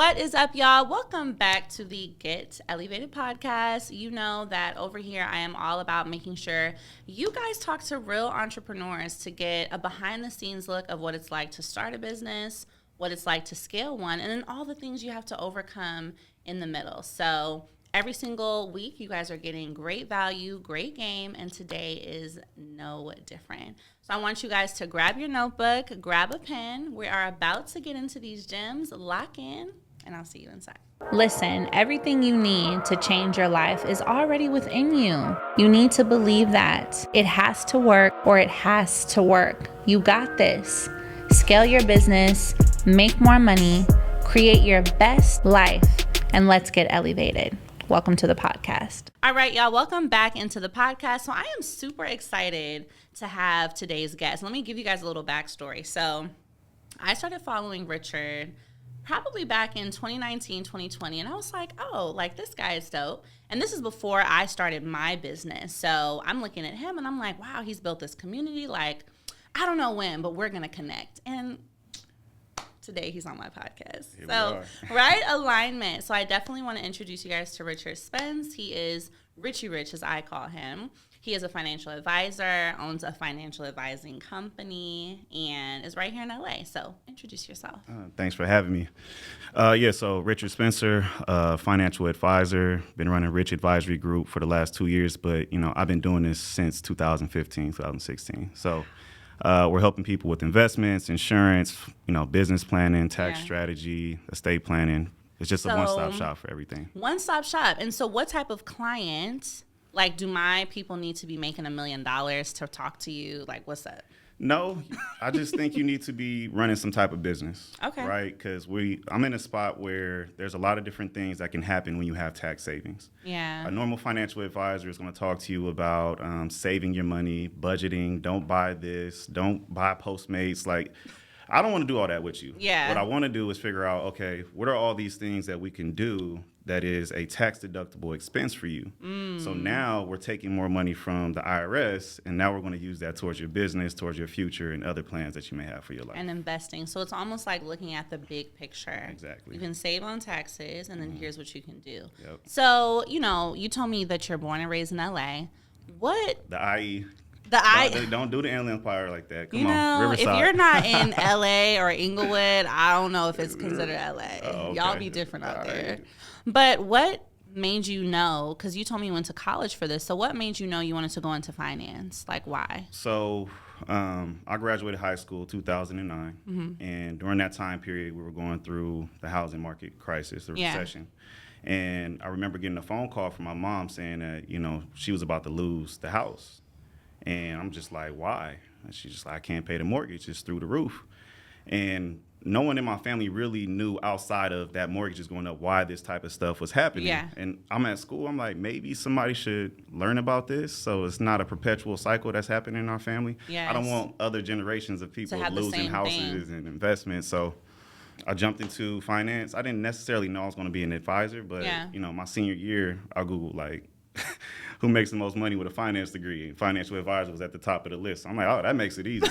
What is up, y'all? Welcome back to the Get Ellievated podcast. You know that over here I am all about making sure you guys talk to real entrepreneurs to get a behind-the-scenes look of what it's like to start a business, what it's like to scale one, and then all the things you have to overcome in the middle. So every single week, you guys are getting great value, great game, and today is no different. So I want you guys to grab your notebook, grab a pen. We are about to get into these gems. Lock in, and I'll see you inside. Listen, everything you need to change your life is already within you. You need to believe that. It has to work or it has to work. You got this. Scale your business, make more money, create your best life, and let's get elevated. Welcome to the podcast. All right, y'all, welcome back into the podcast. So I am super excited to have today's guest. Let me give you guys a little backstory. So I started following Richard probably back in 2019, 2020, and I was like, oh, like this guy is dope. And this is before I started my business. So I'm looking at him and I'm like, wow, he's built this community. Like, I don't know when, but we're going to connect. And today he's on my podcast. So, right alignment. So I definitely want to introduce you guys to Richard Spence. He is Richie Rich, as I call him. He is a financial advisor, owns a financial advising company, and is right here in LA. So introduce yourself. Thanks for having me. So Richard Spencer, financial advisor, been running Rich Advisory Group for the last 2 years, but I've been doing this since 2015, 2016. So we're helping people with investments, insurance, business planning, tax strategy, estate planning. It's just a one-stop shop for everything. One-stop shop. And so what type of client, like, do my people need to be making $1 million to talk to you? Like, what's up? No, I just think you need to be running some type of business. Okay. Right? Because I'm in a spot where there's a lot of different things that can happen when you have tax savings. Yeah. A normal financial advisor is going to talk to you about saving your money, budgeting, don't buy this, don't buy Postmates. Like, I don't want to do all that with you. Yeah. What I want to do is figure out, okay, what are all these things that we can do that is a tax-deductible expense for you? So now we're taking more money from the IRS, and now we're going to use that towards your business, towards your future, and other plans that you may have for your life. And investing. So it's almost like looking at the big picture. Exactly. You can save on taxes, and then here's what you can do. Yep. So, you told me that you're born and raised in LA. What? The IE. Don't do the Inland Empire like that. Come on, Riverside. If you're not in LA or Inglewood, I don't know if it's considered LA. Okay. Y'all be different out there. But what made you know, because you told me you went to college for this, so what made you know you wanted to go into finance? Like, why? So I graduated high school 2009, and during that time period, we were going through the housing market crisis, the recession. And I remember getting a phone call from my mom saying that, she was about to lose the house. And I'm just like, why? And she's just like, I can't pay the mortgage. It's through the roof. And no one in my family really knew outside of that mortgage is going up why this type of stuff was happening. Yeah. And I'm at school. I'm like, maybe somebody should learn about this so it's not a perpetual cycle that's happening in our family. Yes. I don't want other generations of people losing houses and investments. So I jumped into finance. I didn't necessarily know I was going to be an advisor, but my senior year, I Googled like who makes the most money with a finance degree, and financial advisor was at the top of the list. I'm like, oh, that makes it easy.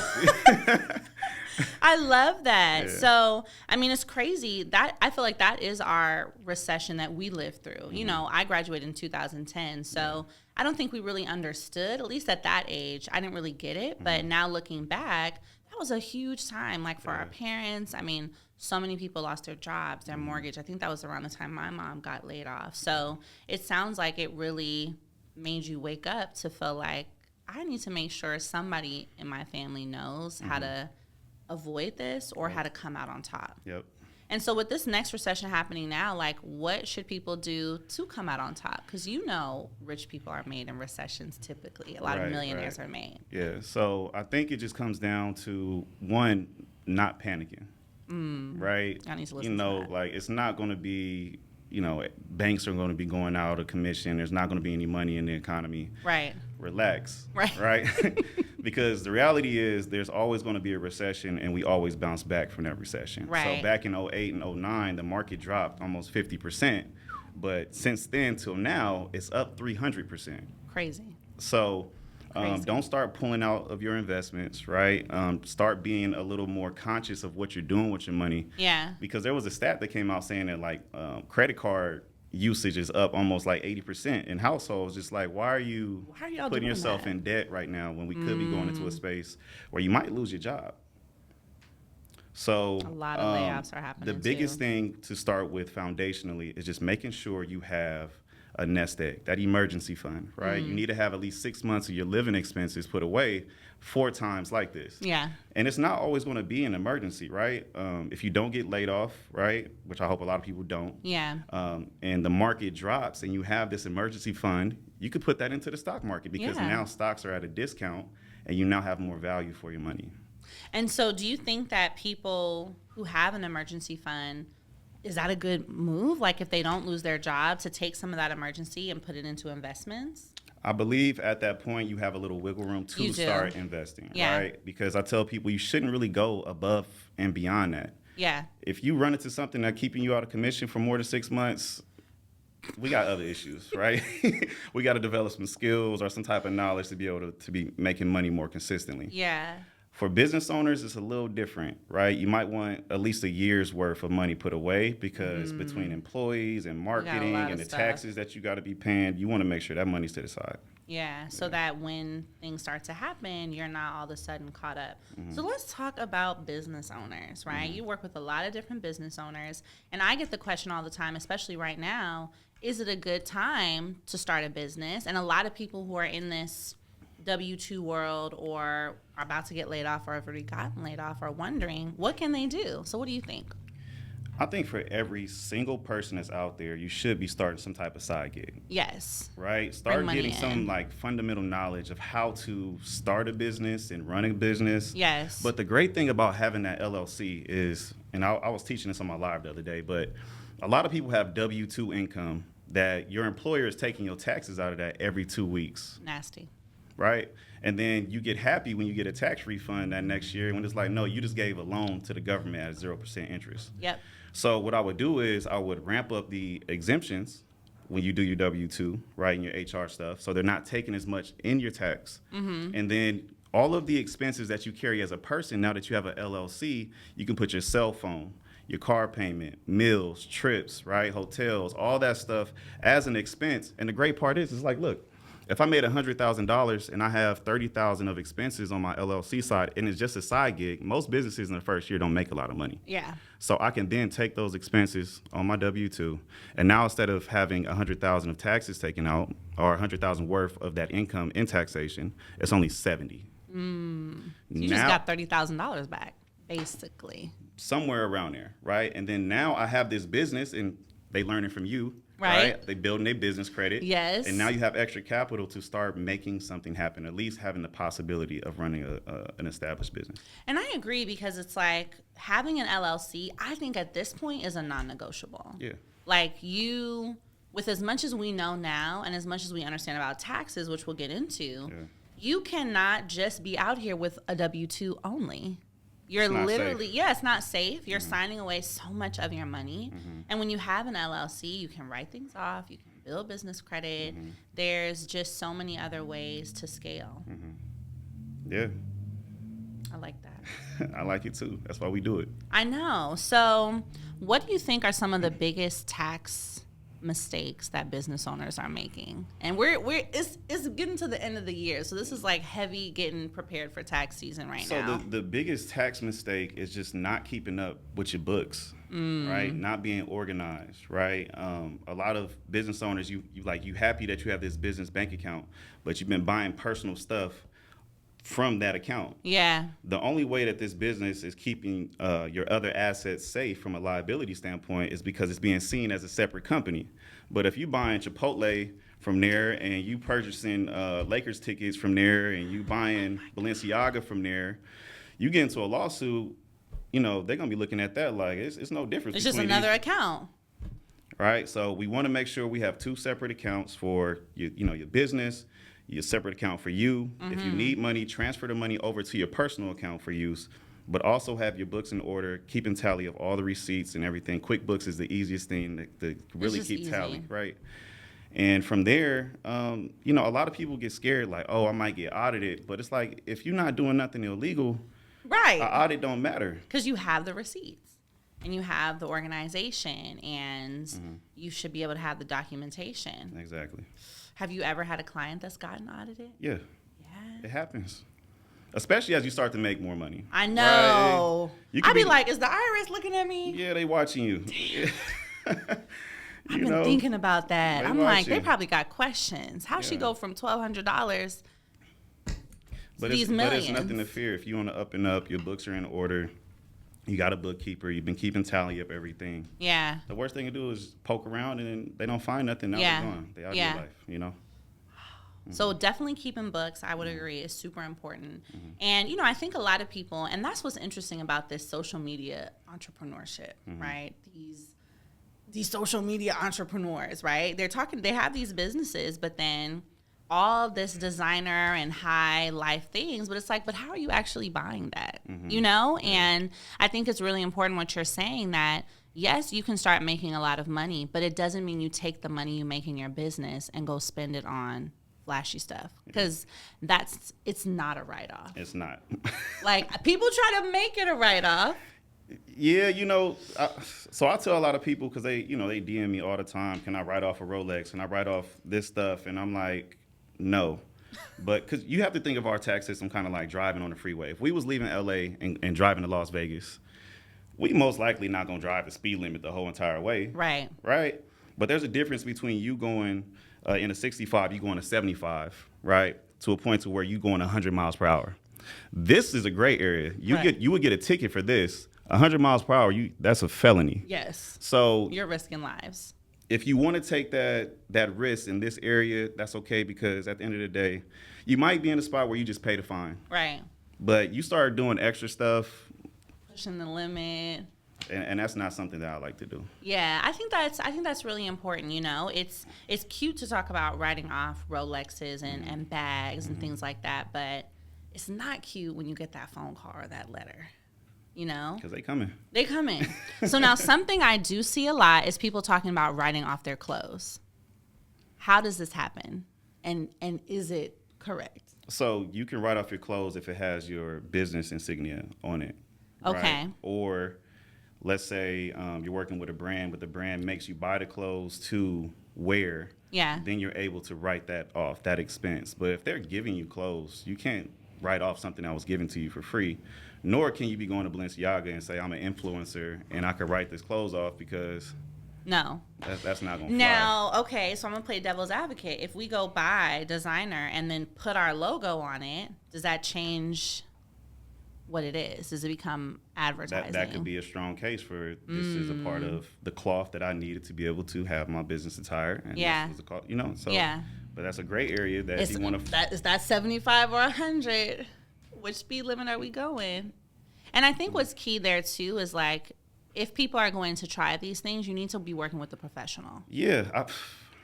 I love that. Yeah. So, it's crazy. That I feel like that is our recession that we lived through. I graduated in 2010, so I don't think we really understood, at least at that age. I didn't really get it, but now looking back, that was a huge time, like for our parents. So many people lost their jobs, their mortgage. I think that was around the time my mom got laid off. So it sounds like it really made you wake up to feel like, I need to make sure somebody in my family knows how to avoid this or how to come out on top. Yep. And so with this next recession happening now, like, what should people do to come out on top? Because rich people are made in recessions typically. A lot of millionaires are made. Yeah, so I think it just comes down to, one, not panicking. Right? I need to listen to that. Like, it's not going to be, banks are going to be going out of commission. There's not going to be any money in the economy. Right. Relax. Right. Because the reality is there's always going to be a recession, and we always bounce back from that recession. Right. So back in 2008 and 2009, the market dropped almost 50%. But since then till now, it's up 300%. Crazy. So Don't start pulling out of your investments, right? Start being a little more conscious of what you're doing with your money. Yeah. Because there was a stat that came out saying that like credit card usage is up almost like 80% in households. Just like, why are you putting yourself in debt right now when we could be going into a space where you might lose your job? So a lot of layoffs are happening. The biggest thing to start with foundationally is just making sure you have a nest egg, that emergency fund, right? You need to have at least 6 months of your living expenses put away for times like this. Yeah. And it's not always going to be an emergency, right? If you don't get laid off, right, which I hope a lot of people don't, yeah, and the market drops and you have this emergency fund, you could put that into the stock market because now stocks are at a discount and you now have more value for your money. And so do you think that people who have an emergency fund, is that a good move? Like if they don't lose their job, to take some of that emergency and put it into investments? I believe at that point you have a little wiggle room to start investing, right? Because I tell people you shouldn't really go above and beyond that. Yeah. If you run into something that's keeping you out of commission for more than 6 months, we got other issues, right? We got to develop some skills or some type of knowledge to be able to be making money more consistently. Yeah. For business owners, it's a little different, right? You might want at least a year's worth of money put away because between employees and marketing and the taxes that you got to be paying, you want to make sure that money's to the side. Yeah, so that when things start to happen, you're not all of a sudden caught up. So let's talk about business owners, right? You work with a lot of different business owners, and I get the question all the time, especially right now, is it a good time to start a business? And a lot of people who are in this W-2 world or are about to get laid off or have already gotten laid off are wondering, what can they do? So what do you think? I think for every single person that's out there, you should be starting some type of side gig. Yes. Right? Start getting some like fundamental knowledge of how to start a business and run a business. Yes. But the great thing about having that LLC is, and I was teaching this on my live the other day, but a lot of people have W-2 income that your employer is taking your taxes out of that every 2 weeks. Nasty. Right? And then you get happy when you get a tax refund that next year when it's like, no, you just gave a loan to the government at 0% interest. Yep. So what I would do is I would ramp up the exemptions when you do your W-2, right, and your HR stuff, so they're not taking as much in your tax. And then all of the expenses that you carry as a person, now that you have an LLC, you can put your cell phone, your car payment, meals, trips, right, hotels, all that stuff as an expense. And the great part is, it's like, look, if I made $100,000 and I have $30,000 of expenses on my LLC side and it's just a side gig, most businesses in the first year don't make a lot of money. Yeah. So I can then take those expenses on my W-2, and now instead of having $100,000 of taxes taken out or $100,000 worth of that income in taxation, it's only $70,000. You just got $30,000 back, basically. Somewhere around there, right? And then now I have this business, and they learning from you. Right. They building their business credit. Yes. And now you have extra capital to start making something happen, at least having the possibility of running an established business. And I agree, because it's like having an LLC, I think at this point is a non-negotiable. Yeah. Like you, with as much as we know now and as much as we understand about taxes, which we'll get into, you cannot just be out here with a W-2 only. You're literally, it's not safe. You're signing away so much of your money. And when you have an LLC, you can write things off. You can build business credit. There's just so many other ways to scale. Yeah. I like that. I like it too. That's why we do it. I know. So what do you think are some of the biggest tax mistakes that business owners are making? And it's getting to the end of the year, so this is like heavy getting prepared for tax season now. So the biggest tax mistake is just not keeping up with your books, right? Not being organized, right? A lot of business owners, you happy that you have this business bank account, but you've been buying personal stuff from that account. Yeah. The only way that this business is keeping your other assets safe from a liability standpoint is because it's being seen as a separate company. But if you buying Chipotle from there and you purchasing Lakers tickets from there and you buying Balenciaga from there, you get into a lawsuit, they're going to be looking at that like it's no difference. It's just another account. Right? So we want to make sure we have two separate accounts for your business, your separate account for you. If you need money, transfer the money over to your personal account for use, but also have your books in order, keeping tally of all the receipts and everything. QuickBooks is the easiest thing to really keep tally, right? And from there, you know, a lot of people get scared, like, oh, I might get audited. But it's like, if you're not doing nothing illegal, right, an audit don't matter. Because you have the receipts and you have the organization, and you should be able to have the documentation. Exactly. Have you ever had a client that's gotten audited? Yeah. It happens. Especially as you start to make more money. I know. Right? I'd be like, is the IRS looking at me? Yeah, they watching you. I've been thinking about that. I'm like, they probably got questions. How she go from $1,200 to these millions? But it's nothing to fear. If you on the up and up, your books are in order. You got a bookkeeper. You've been keeping tally of everything. Yeah. The worst thing to do is poke around and then they don't find nothing. Now they're gone. They out of your life, you know? So definitely keeping books, I would agree, is super important. And, you know, I think a lot of people, and that's what's interesting about this social media entrepreneurship, right? These social media entrepreneurs, right? They have these businesses, but then all this designer and high life things, but it's like, but how are you actually buying that? You know? And I think it's really important what you're saying, that yes, you can start making a lot of money, but it doesn't mean you take the money you make in your business and go spend it on flashy stuff, because it's not a write-off. It's not. Like, people try to make it a write-off. Yeah, you know, so I tell a lot of people, because they DM me all the time, can I write off a Rolex? Can I write off this stuff? And I'm like, no. But because you have to think of our tax system kind of like driving on the freeway. If we was leaving LA and driving to Las Vegas, we most likely not going to drive the speed limit the whole entire way. Right? But there's a difference between you going in a 65, you going to 75, right? To a point to where you going 100 miles per hour. This is a gray area. You would get a ticket for this. 100 miles per hour, that's a felony. Yes. So you're risking lives. If you want to take that risk in this area, that's okay, because at the end of the day, you might be in a spot where you just pay the fine. Right. But you start doing extra stuff. Pushing the limit. And that's not something that I like to do. Yeah, I think that's really important. You know, it's cute to talk about writing off Rolexes and bags and things like that, but it's not cute when you get that phone call or that letter. You know, because they coming. So now, something I do see a lot is people talking about writing off their clothes. How does this happen, and is it correct? So you can write off your clothes if it has your business insignia on it. Okay. Right? Or let's say you're working with a brand, but the brand makes you buy the clothes to wear. Yeah. Then you're able to write that off, that expense. But if they're giving you clothes, you can't write off something that was given to you for free. Nor can you be going to Balenciaga and say, I'm an influencer and I could write this clothes off, because no, that's not going to fly. Now, okay, so I'm going to play devil's advocate. If we go buy designer and then put our logo on it, does that change what it is? Does it become advertising? That could be a strong case for this is a part of the cloth that I needed to be able to have my business attire. And this is a, you know, so. Yeah. But that's a gray area that you want to. Is that 75 or 100? Which speed limit are we going? And I think what's key there too is, like, if people are going to try these things, you need to be working with a professional. Yeah,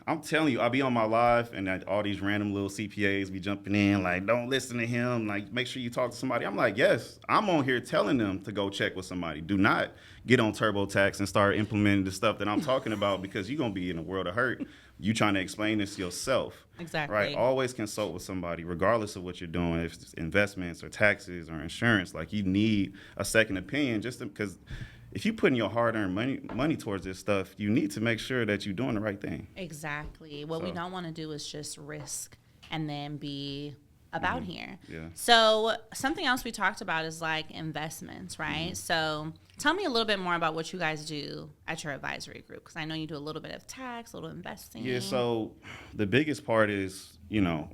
I'm telling you, I'll be on my live and all these random little CPAs be jumping in, like, don't listen to him, like, make sure you talk to somebody. I'm like, yes, I'm on here telling them to go check with somebody. Do not get on TurboTax and start implementing the stuff that I'm talking about, because you're going to be in a world of hurt. You trying to explain this yourself. Exactly. Right? Always consult with somebody, regardless of what you're doing, if it's investments or taxes or insurance. Like, you need a second opinion, just because if you're putting your hard-earned money towards this stuff, you need to make sure that you're doing the right thing. Exactly. What we don't want to do is just risk and then be about here. Yeah. So something else we talked about is, like, investments, right? So tell me a little bit more about what you guys do at your advisory group, because I know you do a little bit of tax, a little investing. Yeah, so the biggest part is, you know,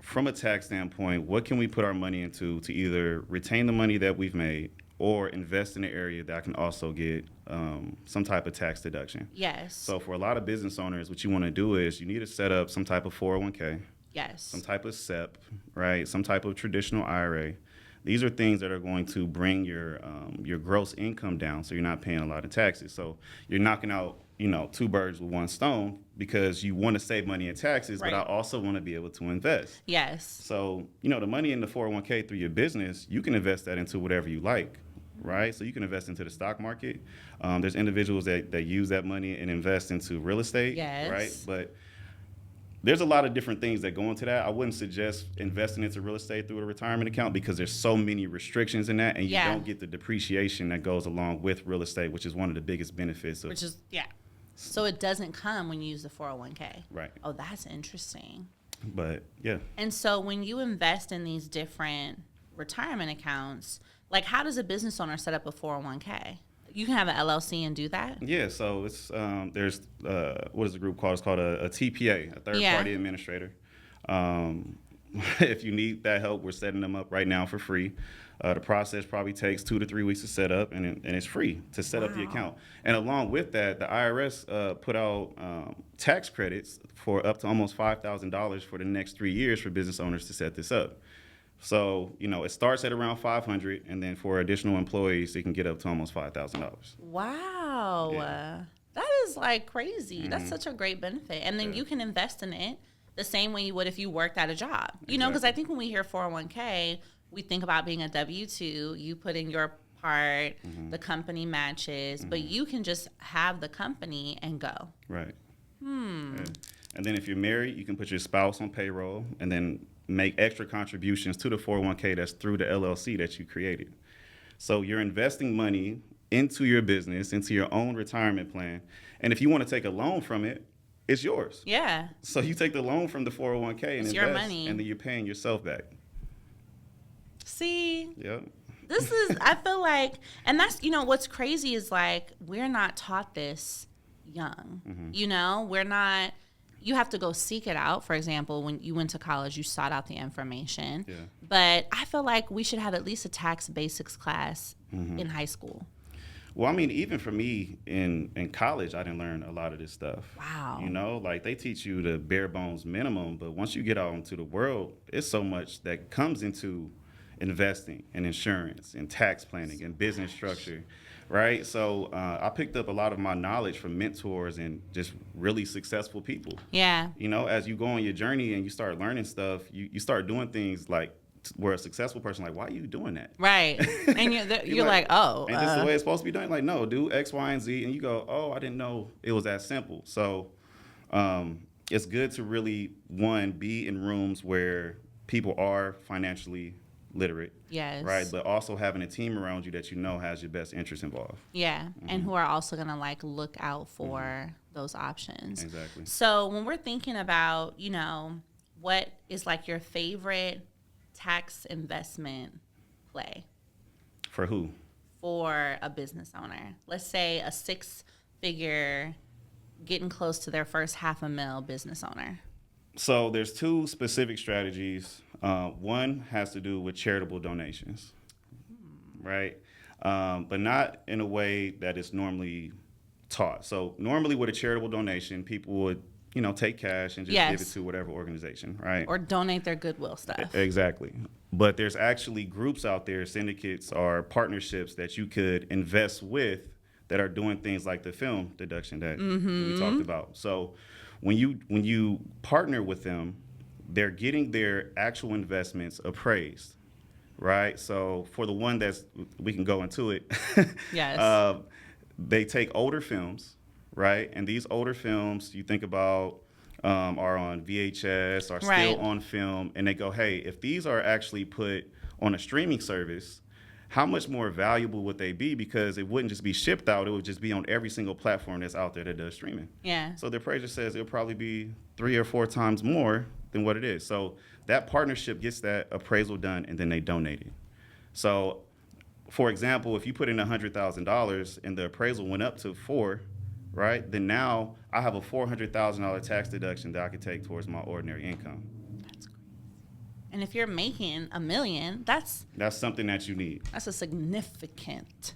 from a tax standpoint, what can we put our money into to either retain the money that we've made or invest in an area that can also get some type of tax deduction. Yes. So for a lot of business owners, what you want to do is you need to set up some type of 401k. Yes. Some type of SEP, right? Some type of traditional IRA. These are things that are going to bring your gross income down, so you're not paying a lot of taxes. So you're knocking out, you know, two birds with one stone, because you want to save money in taxes, right. But I also want to be able to invest. Yes. So, you know, the money in the 401k through your business, you can invest that into whatever you like, right? So you can invest into the stock market. There's individuals that use that money and invest into real estate, yes. right? But there's a lot of different things that go into that. I wouldn't suggest investing into real estate through a retirement account because there's so many restrictions in that, and you don't get the depreciation that goes along with real estate, which is one of the biggest benefits. So it doesn't come when you use the 401k. Right. Oh, that's interesting. But yeah. And so when you invest in these different retirement accounts, like how does a business owner set up a 401k? You can have an LLC and do that? Yeah, so it's there's what is the group called? It's called a TPA, a third party administrator. If you need that help, we're setting them up right now for free. The process probably takes 2 to 3 weeks to set up, and it's free to set up the account. And along with that, the IRS put out tax credits for up to almost $5,000 for the next 3 years for business owners to set this up. So, it starts at around $500, and then for additional employees, it can get up to almost $5,000. Wow. Yeah. That is like crazy. Mm-hmm. That's such a great benefit. And then you can invest in it the same way you would if you worked at a job. Because I think when we hear 401k, we think about being a W-2. You put in your part, the company matches, but you can just have the company and go. Right. Yeah. And then if you're married, you can put your spouse on payroll and then make extra contributions to the 401k that's through the LLC that you created. So you're investing money into your business, into your own retirement plan. And if you want to take a loan from it, it's yours. Yeah. So you take the loan from the 401k and it's invest, your money. And then you're paying yourself back. See? Yep. This is, I feel like, and that's, what's crazy is like, we're not taught this young. We're not. You have to go seek it out. For example, when you went to college, you sought out the information. Yeah. But I feel like we should have at least a tax basics class in high school. Well, I mean, even for me in college, I didn't learn a lot of this stuff. Wow. Like they teach you the bare bones minimum, but once you get out into the world, it's so much that comes into investing and insurance and tax planning and business structure. Right. So I picked up a lot of my knowledge from mentors and just really successful people. Yeah. As you go on your journey and you start learning stuff, you start doing things like where a successful person, like, why are you doing that? Right. And you're like, oh. And this is the way it's supposed to be done. Like, no, do X, Y, and Z. And you go, oh, I didn't know it was that simple. So it's good to really, one, be in rooms where people are financially literate. Yes. Right. But also having a team around you that has your best interest involved. Yeah. And who are also going to look out for those options. Exactly. So when we're thinking about, what is your favorite tax investment play? For who? For a business owner. Let's say a 6-figure getting close to their first $500,000 business owner. So there's 2 specific strategies. One has to do with charitable donations, right? But not in a way that is normally taught. So normally with a charitable donation, people would, take cash and just give it to whatever organization, right? Or donate their Goodwill stuff. Exactly. But there's actually groups out there, syndicates or partnerships that you could invest with that are doing things like the film deduction that we talked about. So when you partner with them, they're getting their actual investments appraised, right? So for the one we can go into it. Yes. They take older films, right? And these older films you think about are on VHS, are still on film, and they go, hey, if these are actually put on a streaming service, how much more valuable would they be? Because it wouldn't just be shipped out, it would just be on every single platform that's out there that does streaming. Yeah. So the appraiser says it'll probably be 3 or 4 times more than what it is. So that partnership gets that appraisal done and then they donate it. So for example, if you put in $100,000 and the appraisal went up to 4, right? Then now I have a $400,000 tax deduction that I could take towards my ordinary income. That's great. And if you're making $1 million, that's something that you need. That's a significant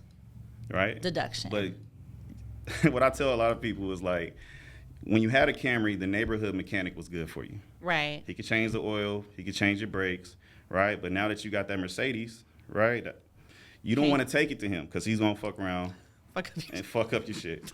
deduction. But what I tell a lot of people is like, when you had a Camry, the neighborhood mechanic was good for you. Right. He could change the oil. He could change your brakes. Right. But now that you got that Mercedes, right, you don't want to take it to him because he's going to fuck around and fuck up your shit.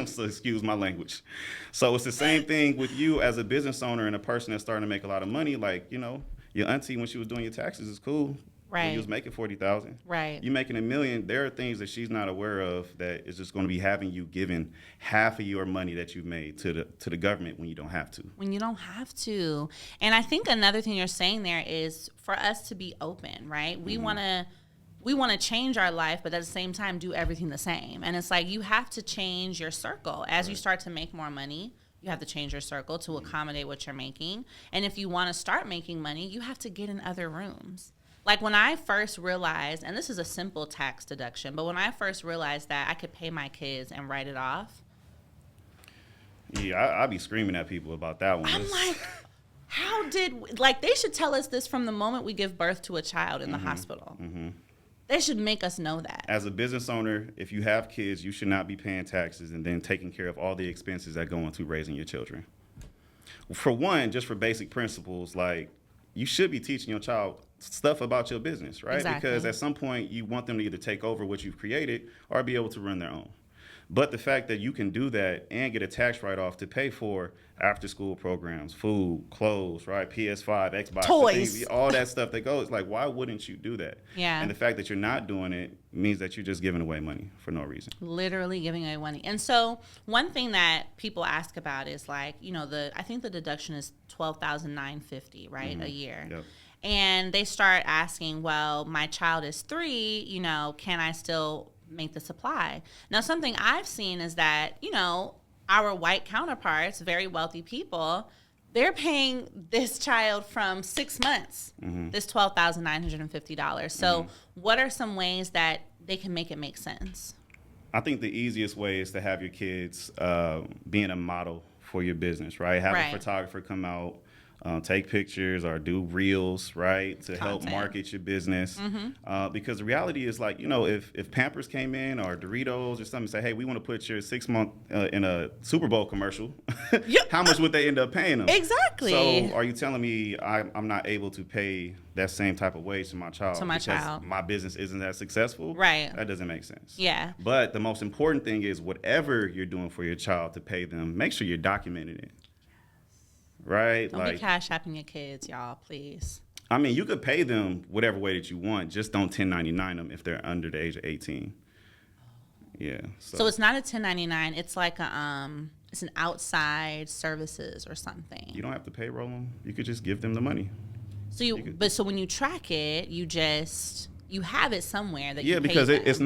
So excuse my language. So it's the same thing with you as a business owner and a person that's starting to make a lot of money. Like, your auntie, when she was doing your taxes, is cool. Right. When you was making 40,000. Right. You making $1 million. There are things that she's not aware of that is just going to be having you giving half of your money that you've made to the government when you don't have to. When you don't have to. And I think another thing you're saying there is for us to be open, right? We want to change our life, but at the same time do everything the same. And it's like you have to change your circle as you start to make more money. You have to change your circle to accommodate what you're making. And if you want to start making money, you have to get in other rooms. Like when I first realized, and this is a simple tax deduction, but when I first realized that I could pay my kids and write it off. Yeah, I'd be screaming at people about that one. I'm like, like they should tell us this from the moment we give birth to a child in the hospital. Mm-hmm. They should make us know that. As a business owner, if you have kids, you should not be paying taxes and then taking care of all the expenses that go into raising your children. For one, just for basic principles, like you should be teaching your child stuff about your business, right? Exactly. Because at some point you want them to either take over what you've created or be able to run their own. But the fact that you can do that and get a tax write-off to pay for after-school programs, food, clothes, right, PS5, Xbox, toys, all that stuff that goes, like, why wouldn't you do that? Yeah. And the fact that you're not doing it means that you're just giving away money for no reason. Literally giving away money. And so one thing that people ask about is like, I think the deduction is $12,950, right, a year. Yep. And they start asking, well, my child is 3, can I still make the supply? Now, something I've seen is that, our white counterparts, very wealthy people, they're paying this child from 6 months, this $12,950. So what are some ways that they can make it make sense? I think the easiest way is to have your kids being a model for your business, right? Have a photographer come out, take pictures or do reels, right, to help market your business. Because the reality is, like, if Pampers came in or Doritos or something, say, hey, we want to put your 6 month in a Super Bowl commercial, how much would they end up paying them? Exactly. So are you telling me I'm not able to pay that same type of wage to my child because my business isn't that successful? Right. That doesn't make sense. Yeah. But the most important thing is whatever you're doing for your child to pay them, make sure you're documenting it. Right? Don't be cash apping your kids, y'all, please. I mean, you could pay them whatever way that you want. Just don't 1099 them if they're under the age of 18. Yeah. So it's not a 1099. It's like it's an outside services or something. You don't have to payroll them. You could just give them the money. So so when you track it, you have it somewhere that you pay because them. it's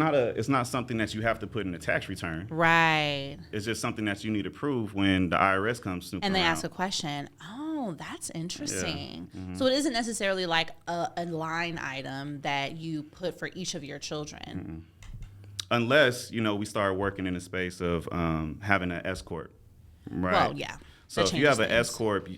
not something that you have to put in a tax return. Right. It's just something that you need to prove when the IRS comes snooping and they around. ask a question. Oh, that's interesting. Yeah. So it isn't necessarily like a line item that you put for each of your children. Unless, we start working in the space of having an S-Corp, right? Well, yeah. So if you have an S-Corp,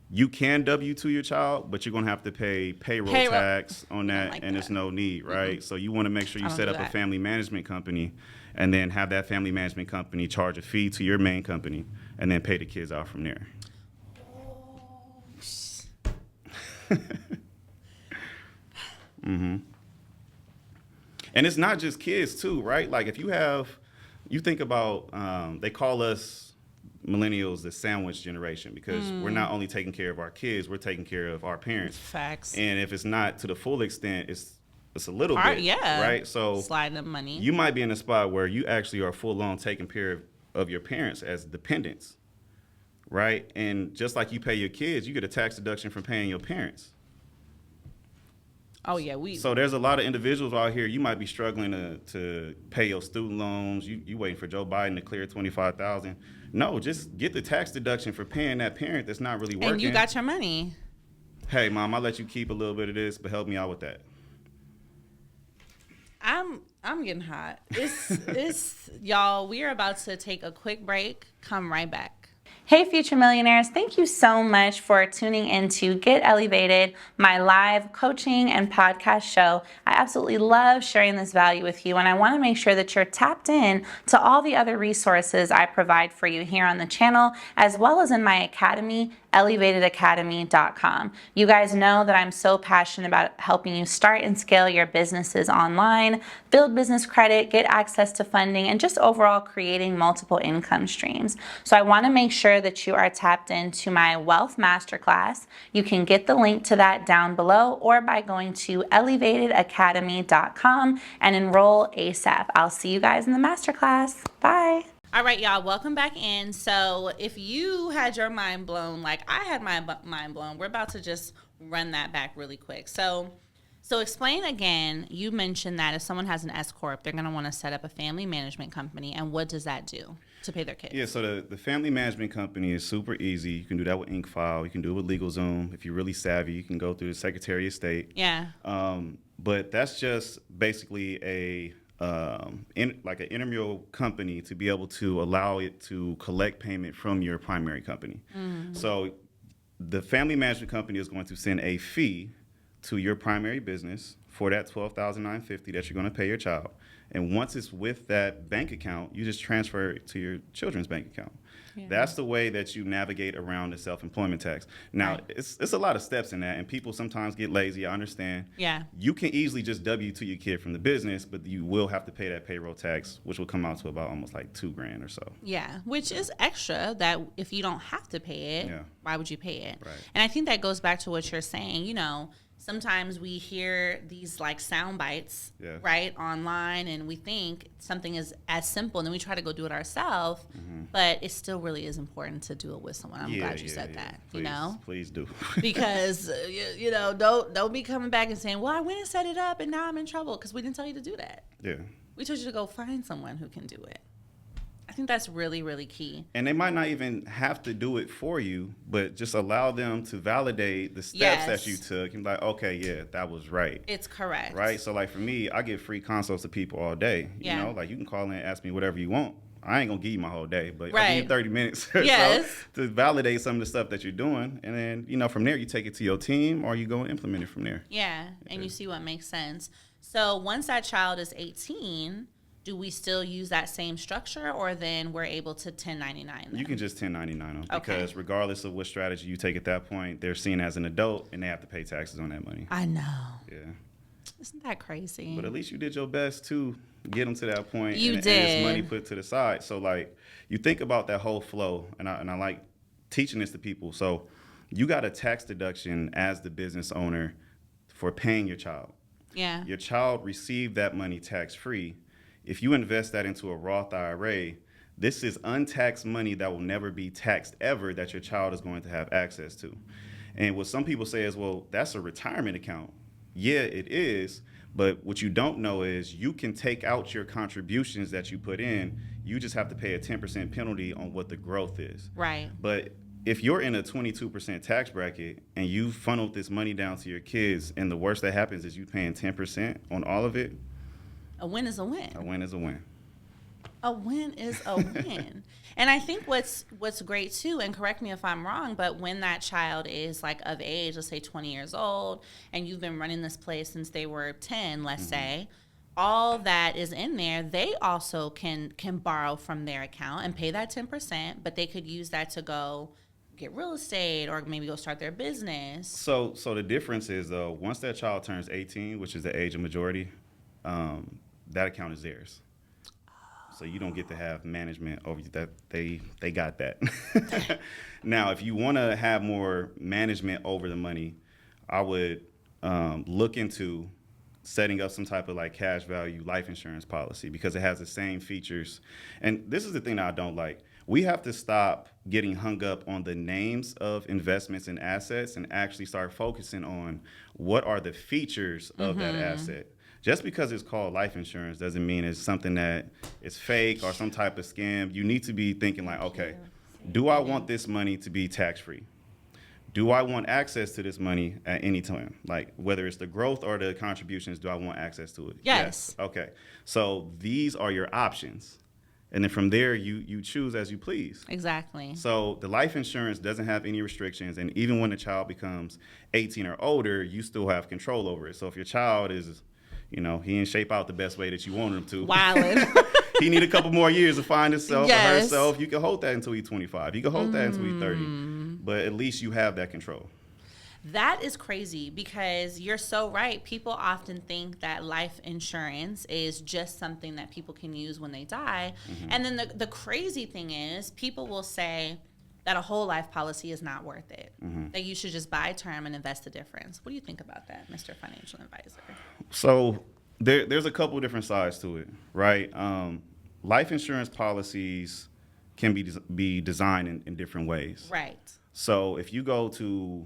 you can W-2 your child, but you're going to have to pay payroll tax on that, and it's no need, right? So you want to make sure you set up a family management company and then have that family management company charge a fee to your main company and then pay the kids out from there. And it's not just kids, too, right? Like if you think about, they call us millennials the sandwich generation because we're not only taking care of our kids, we're taking care of our parents. Facts. And if it's not to the full extent, it's a little bit, right? So sliding them money. You might be in a spot where you actually are full on taking care of your parents as dependents, right? And just like you pay your kids, you get a tax deduction from paying your parents. Oh yeah, So there's a lot of individuals out here. You might be struggling to pay your student loans. You waiting for Joe Biden to clear $25,000. No, just get the tax deduction for paying that parent that's not really working. And you got your money. Hey, Mom, I'll let you keep a little bit of this, but help me out with that. I'm getting hot. It's y'all. We are about to take a quick break. Come right back. Hey, future millionaires, thank you so much for tuning in to Get Ellievated, my live coaching and podcast show. I absolutely love sharing this value with you, and I want to make sure that you're tapped in to all the other resources I provide for you here on the channel, as well as in my academy, Ellievatedacademy.com. You guys know that I'm so passionate about helping you start and scale your businesses online, build business credit, get access to funding, and just overall creating multiple income streams. So I want to make sure that you are tapped into my Wealth Masterclass. You can get the link to that down below or by going to Ellievatedacademy.com and enroll ASAP. I'll see you guys in the masterclass. Bye. All right, y'all, welcome back in. So if you had your mind blown like I had my mind blown, we're about to just run that back really quick. So explain again, you mentioned that if someone has an S-Corp, they're going to want to set up a family management company. And what does that do to pay their kids? Yeah, so the family management company is super easy. You can do that with InkFile. You can do it with LegalZoom. If you're really savvy, you can go through the Secretary of State. Yeah. But that's just basically like an intramural company to be able to allow it to collect payment from your primary company. Mm-hmm. So the family management company is going to send a fee to your primary business for that $12,950 that you're going to pay your child. And once it's with that bank account, you just transfer it to your children's bank account. Yeah. That's the way that you navigate around the self-employment tax. Now, right. It's a lot of steps in that, and people sometimes get lazy. I understand. Yeah. You can easily just W-2 your kid from the business, but you will have to pay that payroll tax, which will come out to about almost like $2,000 or so. Yeah, which is extra. That if you don't have to pay it, why would you pay it? Right. And I think that goes back to what you're saying. You know, sometimes we hear these like sound bites, right, online, and we think something is as simple, and then we try to go do it ourselves, but it still really is important to do it with someone. I'm glad you said that. Please, you know, please do. Because you know, don't be coming back and saying, "Well, I went and set it up, and now I'm in trouble," because we didn't tell you to do that. Yeah, we told you to go find someone who can do it. I think that's really, really key. And they might not even have to do it for you, but just allow them to validate the steps that you took and be like, okay, yeah, that was right. It's correct. Right? So like for me, I give free consults to people all day. You know, like you can call in and ask me whatever you want. I ain't going to give you my whole day, but I give you 30 minutes or so to validate some of the stuff that you're doing. And then, you know, from there, you take it to your team or you go and implement it from there. Yeah, and you see what makes sense. So once that child is 18... do we still use that same structure, or then we're able to 1099 them? You can just 1099 them because regardless of what strategy you take at that point, they're seen as an adult and they have to pay taxes on that money. I know. Yeah. Isn't that crazy? But at least you did your best to get them to that point. You did. And it's money put to the side. So like you think about that whole flow, and I like teaching this to people. So you got a tax deduction as the business owner for paying your child. Yeah. Your child received that money tax-free. If you invest that into a Roth IRA, this is untaxed money that will never be taxed ever that your child is going to have access to. And what some people say is, well, that's a retirement account. Yeah, it is. But what you don't know is you can take out your contributions that you put in. You just have to pay a 10% penalty on what the growth is. Right. But if you're in a 22% tax bracket and you funneled this money down to your kids, and the worst that happens is you paying 10% on all of it, a win is a win. A win is a win. A win is a win. And I think what's great too, and correct me if I'm wrong, but when that child is like of age, let's say 20 years old, and you've been running this place since they were 10, let's say, all that is in there, they also can borrow from their account and pay that 10%, but they could use that to go get real estate or maybe go start their business. So the difference is, though, once that child turns 18, which is the age of majority, that account is theirs. So you don't get to have management over that. They got that. Now, if you want to have more management over the money, I would look into setting up some type of like cash value life insurance policy because it has the same features. And this is the thing that I don't like. We have to stop getting hung up on the names of investments and assets and actually start focusing on what are the features of that asset. Just because it's called life insurance doesn't mean it's something that is fake or some type of scam. You need to be thinking like, okay, do I want this money to be tax-free? Do I want access to this money at any time? Like whether it's the growth or the contributions, do I want access to it? Yes. Okay. So these are your options. And then from there, you choose as you please. Exactly. So the life insurance doesn't have any restrictions. And even when the child becomes 18 or older, you still have control over it. So if your child is, you know, he didn't shape out the best way that you wanted him to. Wildin'. He need a couple more years to find himself or herself. You can hold that until he's 25. You can hold that until he's 30. but at least you have that control. That is crazy because you're so right. People often think that life insurance is just something that people can use when they die. Mm-hmm. And then the crazy thing is people will say that a whole life policy is not worth it, mm-hmm. that you should just buy term and invest the difference. What do you think about that, Mr. Financial Advisor? So there's a couple different sides to it, right? Life insurance policies can be designed in different ways. Right. So if you go to,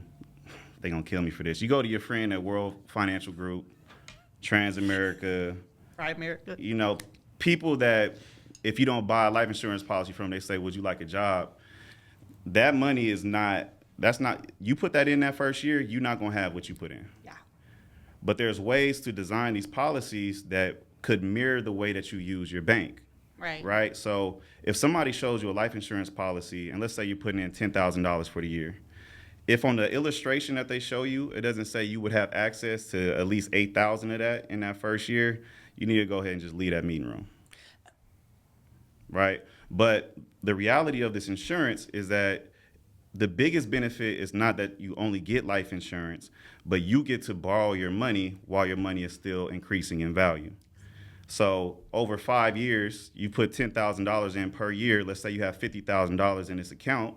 they're going to kill me for this. You go to your friend at World Financial Group, Transamerica, you know, people that if you don't buy a life insurance policy from, they say, would you like a job? That money is not, you put that in that first year, you're not going to have what you put in. Yeah. But there's ways to design these policies that could mirror the way that you use your bank. Right. Right. So if somebody shows you a life insurance policy, and let's say you're putting in $10,000 for the year, if on the illustration that they show you, it doesn't say you would have access to at least $8,000 of that in that first year, you need to go ahead and just leave that meeting room. Right. But the reality of this insurance is that the biggest benefit is not that you only get life insurance, but you get to borrow your money while your money is still increasing in value. So over 5 years, you put $10,000 in per year. Let's say you have $50,000 in this account.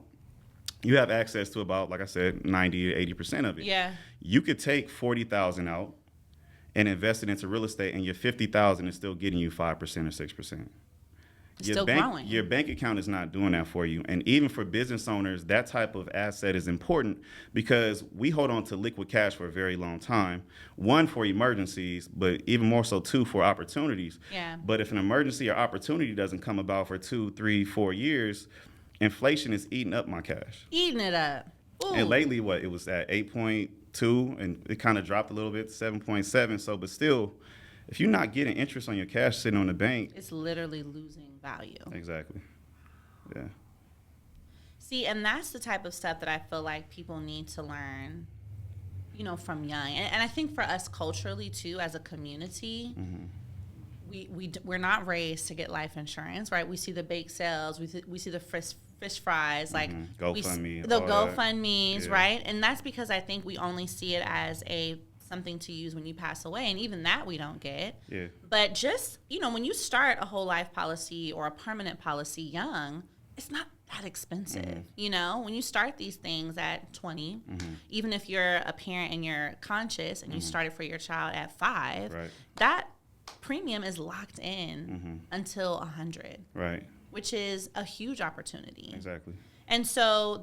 You have access to about, like I said, 90 to 80% of it. Yeah. You could take $40,000 out and invest it into real estate, and your $50,000 is still getting you 5% or 6%. Growing. Your bank account is not doing that for you. And even for business owners, that type of asset is important because we hold on to liquid cash for a very long time. One, for emergencies, but even more so, two, for opportunities. Yeah. But if an emergency or opportunity doesn't come about for 2, 3, 4 years, inflation is eating up my cash. Eating it up. Ooh. And lately, it was at 8.2, and it kind of dropped a little bit, 7.7. So, but still, if you're not getting interest on your cash sitting on the bank, it's literally losing value. Exactly. Yeah. See, and that's the type of stuff that I feel like people need to learn, you know, from young. And I think for us culturally, too, as a community, mm-hmm. we're not raised to get life insurance, right? We see the bake sales, we see the fish fries, like mm-hmm. GoFundMe, the GoFundMes, yeah. right? And that's because I think we only see it as something to use when you pass away, and even that we don't get. Yeah. But just, you know, when you start a whole life policy or a permanent policy young, it's not that expensive. Mm-hmm. You know, when you start these things at 20, mm-hmm. even if you're a parent and you're conscious and mm-hmm. you started for your child at 5, right. that premium is locked in mm-hmm. until 100. Right. Which is a huge opportunity. Exactly. And so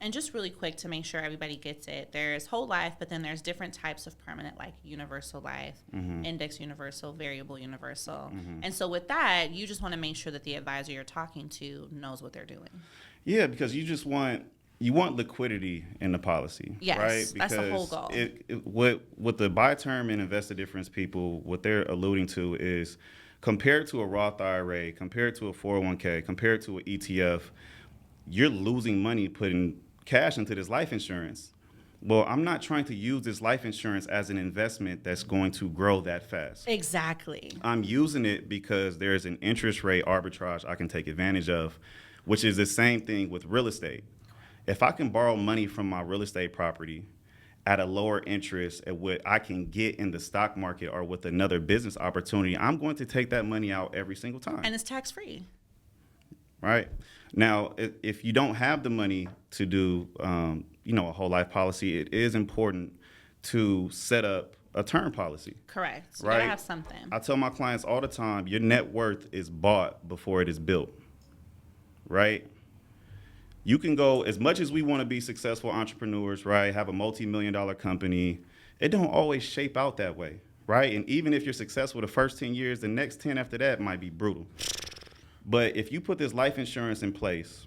and just really quick to make sure everybody gets it, there's whole life, but then there's different types of permanent, like universal life, mm-hmm. index universal, variable universal. Mm-hmm. And so with that, you just want to make sure that the advisor you're talking to knows what they're doing. Yeah, because you want liquidity in the policy. Yes, right? Because that's the whole goal. What the buy term and invest the difference people, what they're alluding to is compared to a Roth IRA, compared to a 401k, compared to an ETF, you're losing money putting cash into this life insurance. Well, I'm not trying to use this life insurance as an investment that's going to grow that fast. Exactly. I'm using it because there's an interest rate arbitrage I can take advantage of, which is the same thing with real estate. If I can borrow money from my real estate property at a lower interest at what I can get in the stock market or with another business opportunity, I'm going to take that money out every single time. And it's tax-free. Right. Now, if you don't have the money to do, a whole life policy, it is important to set up a term policy. Correct. You right? gotta have something. I tell my clients all the time, your net worth is bought before it is built. Right? You can go, as much as we want to be successful entrepreneurs, right, have a multi-million-dollar company, it don't always shape out that way, right? And even if you're successful the first 10 years, the next 10 after that might be brutal. But if you put this life insurance in place,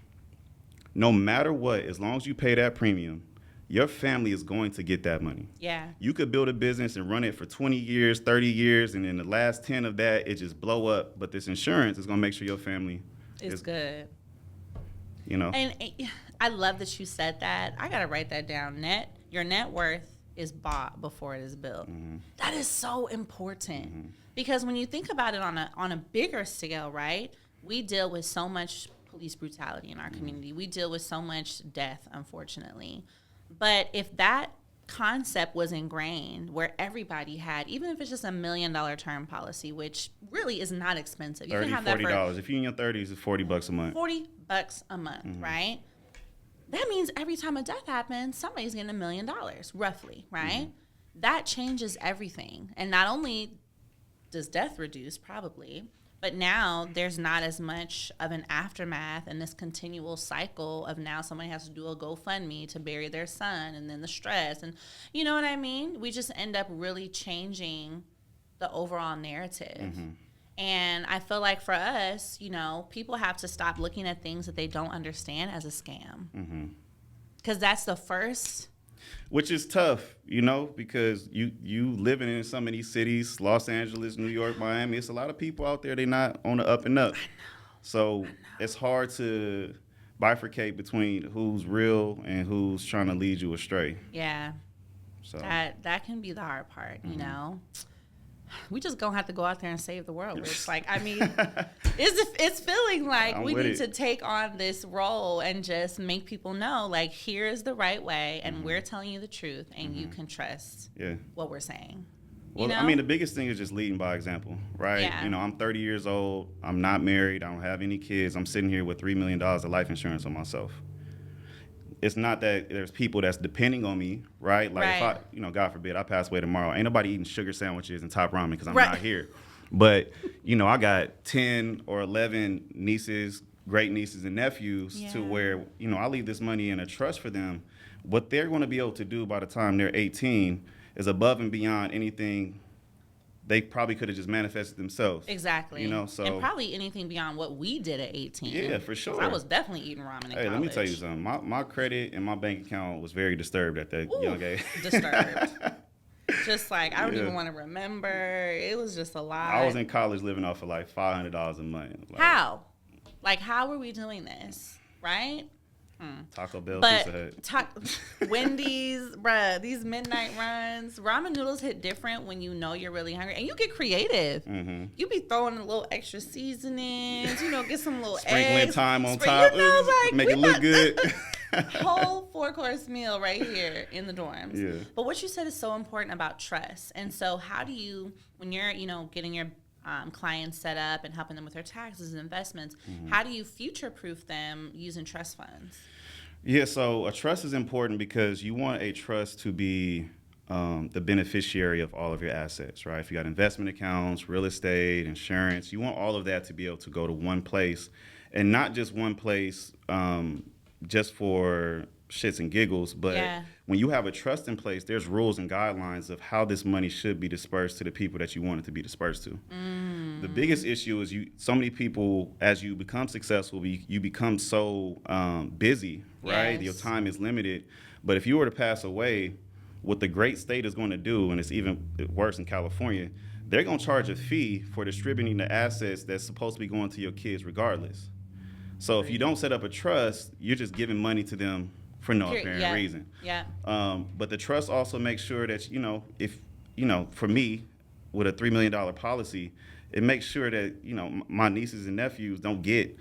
no matter what, as long as you pay that premium, your family is going to get that money. Yeah. You could build a business and run it for 20 years, 30 years, and in the last 10 of that, it just blow up. But this insurance is going to make sure your family is good. You know? And I love that you said that. I got to write that down. Your net worth is bought before it is built. Mm-hmm. That is so important. Mm-hmm. Because when you think about it on a bigger scale, right? We deal with so much police brutality in our community. We deal with so much death, unfortunately. But if that concept was ingrained where everybody had, even if it's just $1 million term policy, which really is not expensive. You $30, can have that $40. If you're in your 30s, it's $40 a month. $40 a month, right? That means every time a death happens, somebody's getting $1 million, roughly, right? That changes everything. And not only does death reduce, probably, but now there's not as much of an aftermath and this continual cycle of now somebody has to do a GoFundMe to bury their son, and then the stress. And you know what I mean? We just end up really changing the overall narrative. And I feel like for us, you know, people have to stop looking at things that they don't understand as a scam. Because that's the first. Which is tough, you know, because you living in some of these cities, Los Angeles, New York, Miami, it's a lot of people out there, they're not on the up and up. So it's hard to bifurcate between who's real and who's trying to lead you astray. Yeah. So that can be the hard part, you know. We just gonna have to go out there and save the world. It's like, I mean, it's feeling like we need to take on this role and just make people know, like, here's the right way, and we're telling you the truth, and you can trust what we're saying. Well, you know? I mean, the biggest thing is just leading by example, right? Yeah. You know, I'm 30 years old. I'm not married. I don't have any kids. I'm sitting here with $3 million of life insurance on myself. It's not that there's people that's depending on me, right? Like if I, you know, God forbid, I pass away tomorrow, ain't nobody eating sugar sandwiches and top ramen because I'm not here. But, you know, I got 10 or 11 nieces, great nieces and nephews to where, you know, I leave this money in a trust for them. What they're going to be able to do by the time they're 18 is above and beyond anything they probably could have just manifested themselves. Exactly. You know, so. And probably anything beyond what we did at 18. Yeah, for sure. I was definitely eating ramen in college. Let me tell you something. My credit and my bank account was very disturbed at that young age. Disturbed. Just like, I don't even want to remember. It was just a lot. I was in college living off of like $500 a month. Like, how? Like, how were we doing this? Right? Taco Bell, Pizza Hut. Wendy's, bruh, these midnight runs. Ramen noodles hit different when you know you're really hungry. And you get creative. You be throwing a little extra seasonings, you know, get some little sprinkling eggs. Thyme on top. You know, like, make it look good. Whole 4-course meal right here in the dorms. Yeah. But what you said is so important about trust. And so how do you, when you're, you know, getting your clients set up and helping them with their taxes and investments, how do you future-proof them using trust funds? Yeah, so a trust is important because you want a trust to be the beneficiary of all of your assets, right? If you got investment accounts, real estate, insurance, you want all of that to be able to go to one place, and not just one place just for shits and giggles, but when you have a trust in place, there's rules and guidelines of how this money should be dispersed to the people that you want it to be dispersed to. The biggest issue is so many people, as you become successful, you become so busy, right? Your time is limited. But if you were to pass away, what the great state is going to do, and it's even worse in California, they're going to charge a fee for distributing the assets that's supposed to be going to your kids regardless. So if you don't set up a trust, you're just giving money to them for no apparent reason. But the trust also makes sure that, you know, if, you know, for me, with a $3 million policy, it makes sure that, you know, my nieces and nephews don't get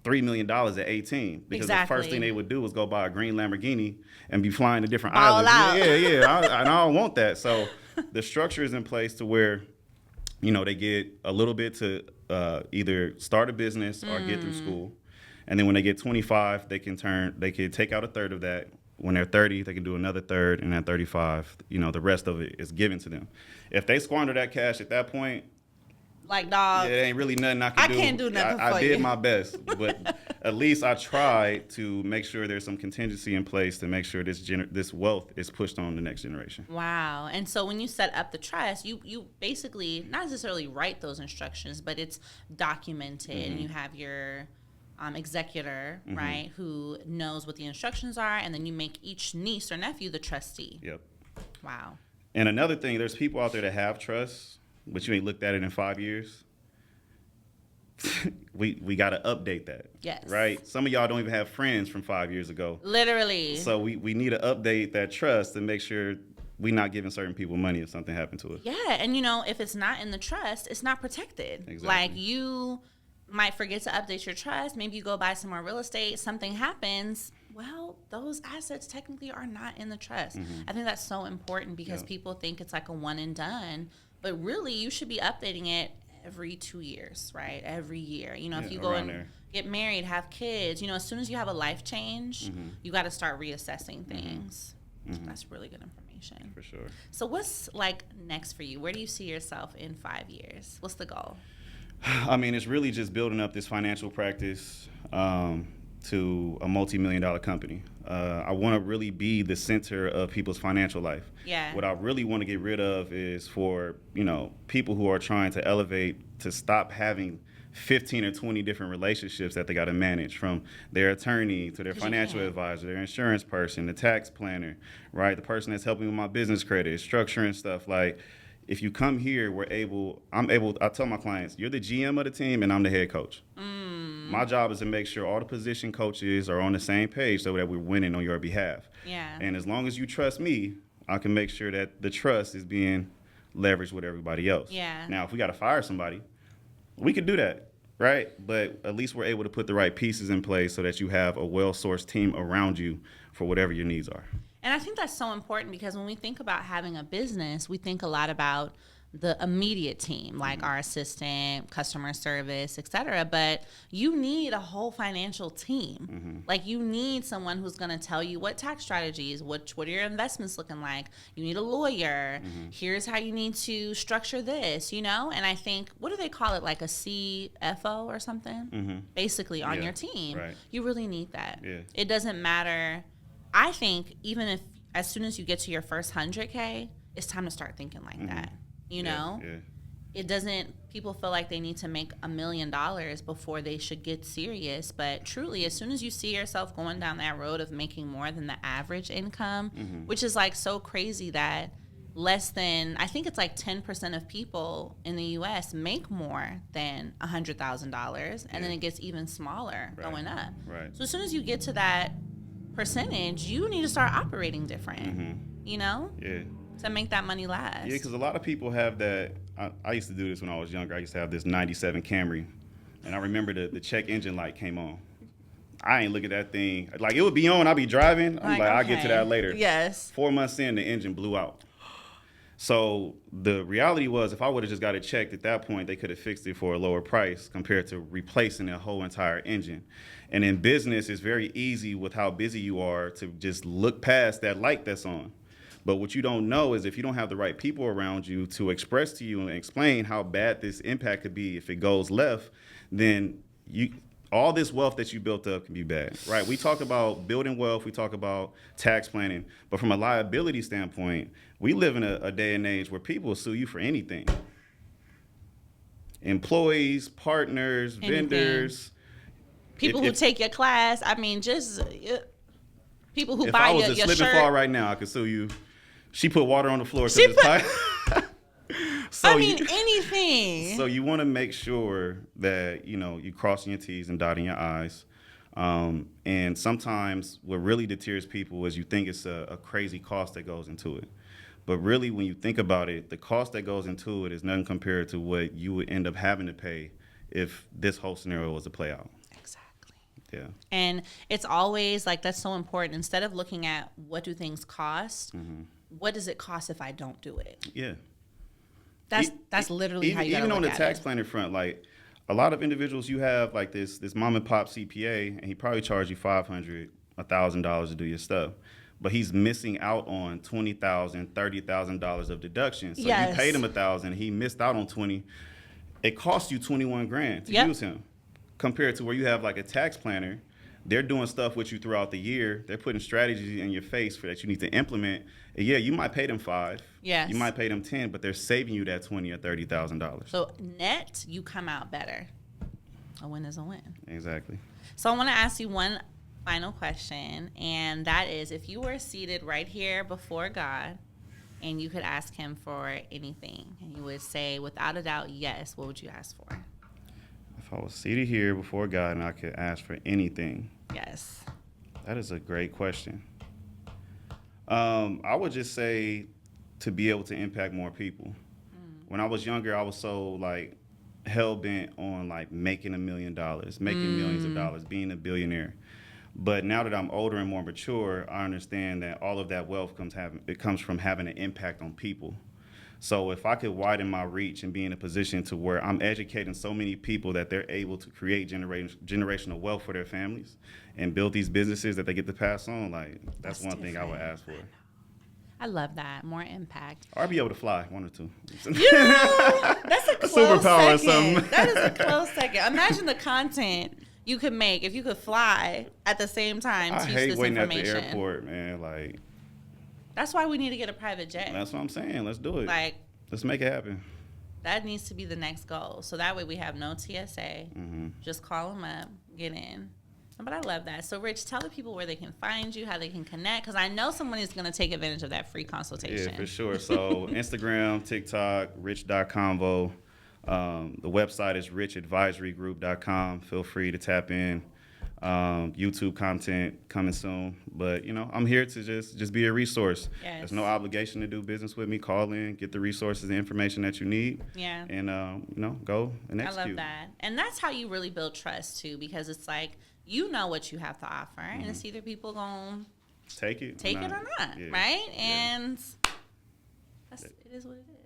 $3 million at 18. Because the first thing they would do is go buy a green Lamborghini and be flying to different islands. I don't want that. So the structure is in place to where, you know, they get a little bit to either start a business or get through school. And then when they get 25, they can take out a third of that. When they're 30, they can do another third. And at 35, you know, the rest of it is given to them. If they squander that cash at that point, like, dog, it ain't really nothing I can do. I can't do nothing for you. I did my best, but at least I tried to make sure there's some contingency in place to make sure this wealth is pushed on the next generation. Wow. And so when you set up the trust, you basically not necessarily write those instructions, but it's documented, and you have your executor, right, who knows what the instructions are, and then you make each niece or nephew the trustee. Yep. Wow. And another thing, there's people out there that have trusts, but you ain't looked at it in 5 years. we got to update that. Yes. Right? Some of y'all don't even have friends from 5 years ago. Literally. So we need to update that trust and make sure we're not giving certain people money if something happened to us. Yeah, and you know, if it's not in the trust, it's not protected. Exactly. Like, you might forget to update your trust. Maybe you go buy some more real estate. Something happens. Well, those assets technically are not in the trust. I think that's so important because people think it's like a one and done. But really, you should be updating it every 2 years, right? Every year. You know, if you go and get married, have kids, you know, as soon as you have a life change, you got to start reassessing things. That's really good information. For sure. So what's like next for you? Where do you see yourself in 5 years? What's the goal? I mean, it's really just building up this financial practice to a multi-million-dollar company. I want to really be the center of people's financial life. Yeah. What I really want to get rid of is for, you know, people who are trying to elevate to stop having 15 or 20 different relationships that they got to manage, from their attorney to their financial advisor, their insurance person, the tax planner, right? The person that's helping with my business credit, structuring stuff. Like, if you come here, I tell my clients, you're the GM of the team and I'm the head coach. My job is to make sure all the position coaches are on the same page so that we're winning on your behalf. Yeah. And as long as you trust me, I can make sure that the trust is being leveraged with everybody else. Yeah. Now, if we got to fire somebody, we could do that, right? But at least we're able to put the right pieces in place so that you have a well-sourced team around you for whatever your needs are. And I think that's so important because when we think about having a business, we think a lot about the immediate team, like our assistant, customer service, et cetera. But you need a whole financial team. Like, you need someone who's going to tell you what tax strategies, what are your investments looking like. You need a lawyer. Here's how you need to structure this, you know? And I think, what do they call it, like a CFO or something? Basically on your team. Right. You really need that. Yeah. It doesn't matter. I think even if as soon as you get to your first 100K, it's time to start thinking like that. You know, it doesn't, people feel like they need to make $1 million before they should get serious. But truly, as soon as you see yourself going down that road of making more than the average income, which is like so crazy that less than, I think it's like 10% of people in the U.S. make more than $100,000. And then it gets even smaller going up. Right. So as soon as you get to that percentage, you need to start operating different, you know? Yeah. To make that money last. Yeah, because a lot of people have that. I used to do this when I was younger. I used to have this 97 Camry, and I remember the check engine light came on. I ain't look at that thing. Like, it would be on, I'd be driving. I'm like, I'll get to that later. Yes. 4 months in, the engine blew out. So the reality was, if I would have just got it checked at that point, they could have fixed it for a lower price compared to replacing a whole entire engine. And in business, it's very easy with how busy you are to just look past that light that's on. But what you don't know is if you don't have the right people around you to express to you and explain how bad this impact could be if it goes left, then all this wealth that you built up can be bad, right? We talk about building wealth, we talk about tax planning, but from a liability standpoint, we live in a day and age where people will sue you for anything. Employees, partners, vendors. People who take your class, I mean, just people who if buy I was your a slip shirt. and fall right now, I could sue you. She put water on the floor. So I mean, anything. So you want to make sure that, you know, you crossing your T's and dotting your I's. And sometimes what really deters people is you think it's a crazy cost that goes into it. But really, when you think about it, the cost that goes into it is nothing compared to what you would end up having to pay if this whole scenario was to play out. Exactly. Yeah. And it's always like, that's so important. Instead of looking at what do things cost, what does it cost if I don't do it? Yeah. That's literally how you gotta even on the look at tax it. planning front, like a lot of individuals you have like this mom and pop CPA, and he probably charged you $500, $1,000 to do your stuff, but he's missing out on $20,000, $30,000 of deductions. So you paid him $1,000, he missed out on $20. It cost you $21,000 to use him, compared to where you have like a tax planner. They're doing stuff with you throughout the year. They're putting strategies in your face for that you need to implement. And yeah, you might pay them $5. Yes. You might pay them $10, but they're saving you that $20,000 or $30,000. So net, you come out better. A win is a win. Exactly. So I want to ask you one final question, and that is, if you were seated right here before God and you could ask him for anything, and you would say, without a doubt, yes, what would you ask for? If I was seated here before God and I could ask for anything. Yes. That is a great question. I would just say to be able to impact more people. When I was younger, I was so like hell bent on like making $1 million, making millions of dollars, being a billionaire. But now that I'm older and more mature, I understand that all of that wealth comes from having an impact on people. So if I could widen my reach and be in a position to where I'm educating so many people that they're able to create generational wealth for their families and build these businesses that they get to pass on, like that's one thing I would ask for. I love that. More impact. Or be able to fly, one or two. You know, that's a close superpower second. or something. That is a close second. Imagine the content you could make if you could fly at the same time. I teach hate this waiting information. at the airport, man. Like, that's why we need to get a private jet. that's what I'm saying. Let's do it. Like, let's make it happen. That needs to be the next goal. So that way we have no TSA. Just call them up, get in. But I love that. So, Rich, tell the people where they can find you, how they can connect, because I know someone is going to take advantage of that free consultation. Yeah, for sure. So, Instagram, TikTok, rich.convo. The website is richadvisorygroup.com. Feel free to tap in. YouTube content coming soon. But, you know, I'm here to just be a resource. Yes. There's no obligation to do business with me. Call in, get the resources and information that you need. Yeah. And, you know, go and execute. I love that. And that's how you really build trust, too, because it's like, you know what you have to offer, and it's either people going to take it or not, yeah. right? Yeah. And it is what it is.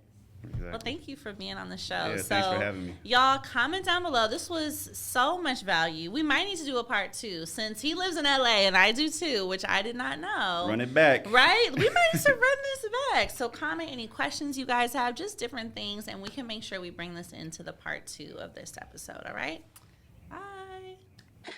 Exactly. Well, thank you for being on the show. Yeah, thanks for having me. Y'all, comment down below. This was so much value. We might need to do a part 2 since he lives in LA and I do too, which I did not know. Run it back. Right? We might need to run this back. So comment any questions you guys have, just different things, and we can make sure we bring this into the part 2 of this episode. All right? Bye.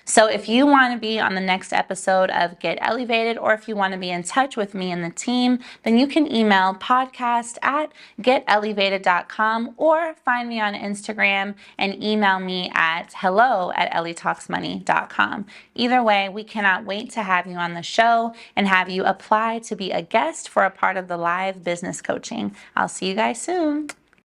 So if you want to be on the next episode of Get Ellievated, or if you want to be in touch with me and the team, then you can email podcast@getellievated.com or find me on Instagram and email me at hello@ellietalksmoney.com. Either way, we cannot wait to have you on the show and have you apply to be a guest for a part of the live business coaching. I'll see you guys soon.